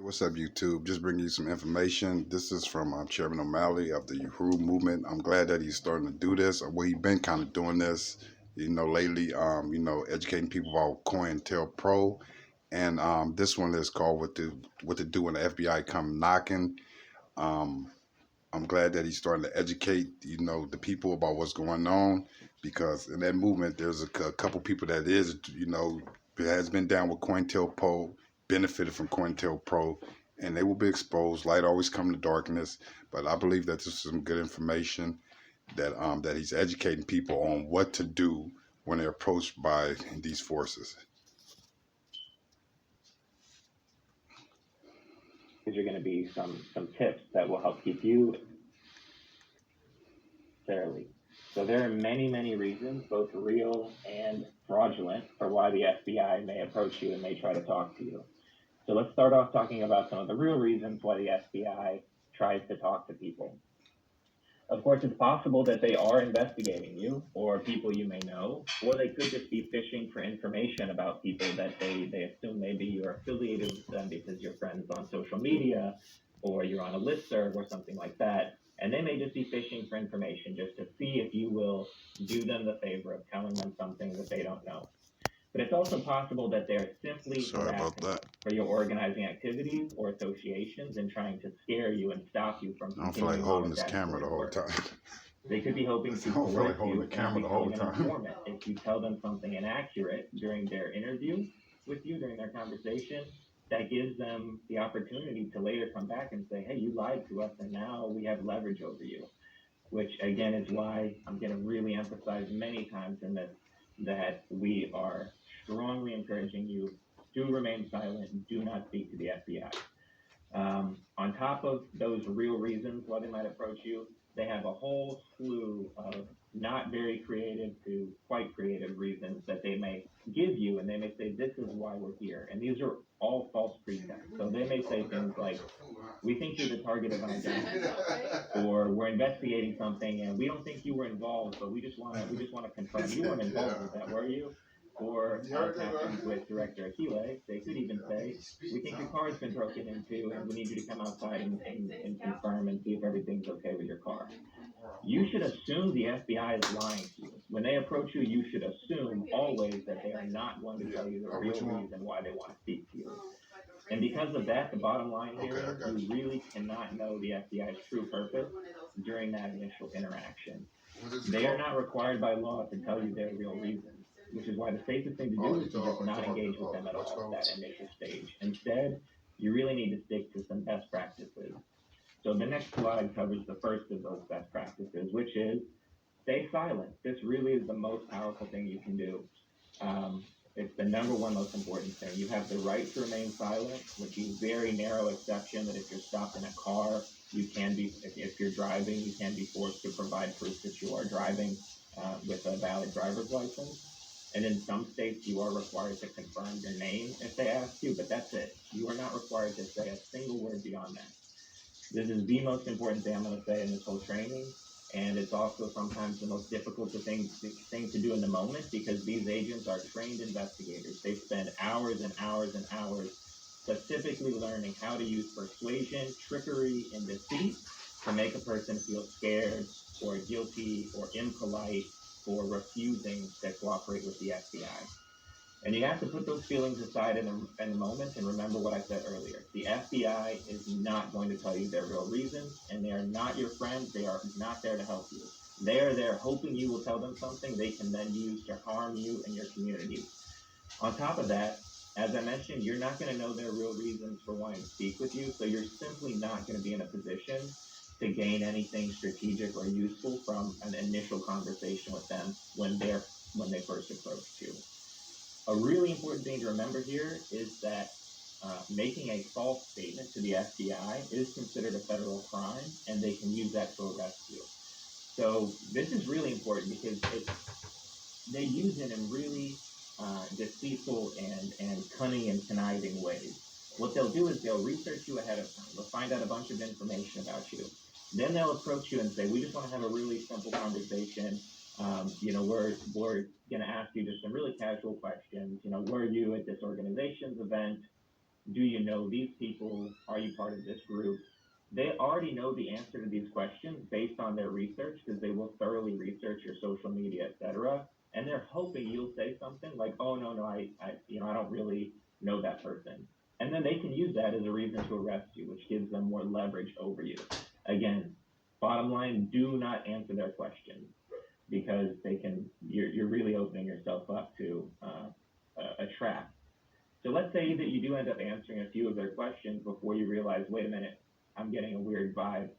What's up, YouTube? Just bringing you some information. This is from Chairman O'Malley of the Uhuru movement. I'm glad that he's starting to do this. Well, he's been kind of doing this, lately. Educating people about COINTELPRO, and this one is called "What to Do When the FBI Come Knocking." Um, I'm glad that he's starting to educate, the people about what's going on, because in that movement, there's a couple people that has been down with COINTELPRO, benefited from COINTELPRO, and they will be exposed. Light always come to darkness, but I believe that this is some good information that he's educating people on what to do when they're approached by these forces. These are going to be some tips that will help keep you fairly. So there are many reasons, both real and fraudulent, for why the FBI may approach you and may try to talk to you. So let's start off talking about some of the real reasons why the FBI tries to talk to people. Of course, it's possible that they are investigating you or people you may know, or they could just be fishing for information about people that they assume maybe you're affiliated with them because you're friends on social media or you're on a listserv or something like that. And they may just be fishing for information just to see if you will do them the favor of telling them something that they don't know. But it's also possible that they're simply harassing you for your organizing activities or associations and trying to scare you and stop you from I don't feel like continuing on holding with this that camera the whole work. time. They could be hoping I to don't feel like coerce holding you the camera and the whole become an time. informant if you tell them something inaccurate during their interview with you, during their conversation. That gives them the opportunity to later come back and say, hey, you lied to us and now we have leverage over you. Which again is why I'm going to really emphasize many times in this that we are strongly encouraging you to remain silent, do not speak to the FBI. On top of those real reasons why they might approach you, they have a whole slew of not very creative to quite creative reasons that they may give you, and they may say, this is why we're here. And these are all false pretexts. So they may say things like, we think you're the target of an identity, or we're investigating something and we don't think you were involved, but we just want to confirm you weren't involved with that, were you? Or as happened with Director Akile, they could even say, we think your car has been broken into and we need you to come outside and confirm and see if everything's okay with your car. You should assume the FBI is lying to you. When they approach you, you should assume always that they are not going to tell you the real reason why they want to speak to you. And because of that, the bottom line here is you really cannot know the FBI's true purpose during that initial interaction. They are not required by law to tell you their real reasons, which is why the safest thing to do is to just not engage with them at all at that initial stage. Instead, you really need to stick to some best practices. So the next slide covers the first of those best practices, which is stay silent. This really is the most powerful thing you can do. It's the number one most important thing. You have the right to remain silent, with the very narrow exception that if you're stopped in a car, you can be, if you're driving, you can be forced to provide proof that you are driving with a valid driver's license. And in some states, you are required to confirm your name if they ask you, but that's it. You are not required to say a single word beyond that. This is the most important thing I'm going to say in this whole training. And it's also sometimes the most difficult thing to do in the moment because these agents are trained investigators. They spend hours and hours and hours specifically learning how to use persuasion, trickery, and deceit to make a person feel scared or guilty or impolite for refusing to cooperate with the FBI. And you have to put those feelings aside in the moment and remember what I said earlier. The FBI is not going to tell you their real reasons, and they are not your friends. They are not there to help you. They are there hoping you will tell them something they can then use to harm you and your community. On top of that, as I mentioned, you're not going to know their real reasons for wanting to speak with you, so you're simply not going to be in a position to gain anything strategic or useful from an initial conversation with them when they first approached you. A really important thing to remember here is that making a false statement to the FBI is considered a federal crime, and they can use that to arrest you. So this is really important because they use it in really deceitful and cunning and conniving ways. What they'll do is they'll research you ahead of time. They'll find out a bunch of information about you. Then they'll approach you and say, we just want to have a really simple conversation. We're going to ask you just some really casual questions. Were you at this organization's event? Do you know these people? Are you part of this group? They already know the answer to these questions based on their research because they will thoroughly research your social media, etc. And they're hoping you'll say something like, "Oh no, no, I don't really know that person," and then they can use that as a reason to arrest you, which gives them more leverage over you. Again, bottom line: do not answer their questions because they can. You're really opening yourself up to a trap. So let's say that you do end up answering a few of their questions before you realize, wait a minute, I'm getting a weird vibe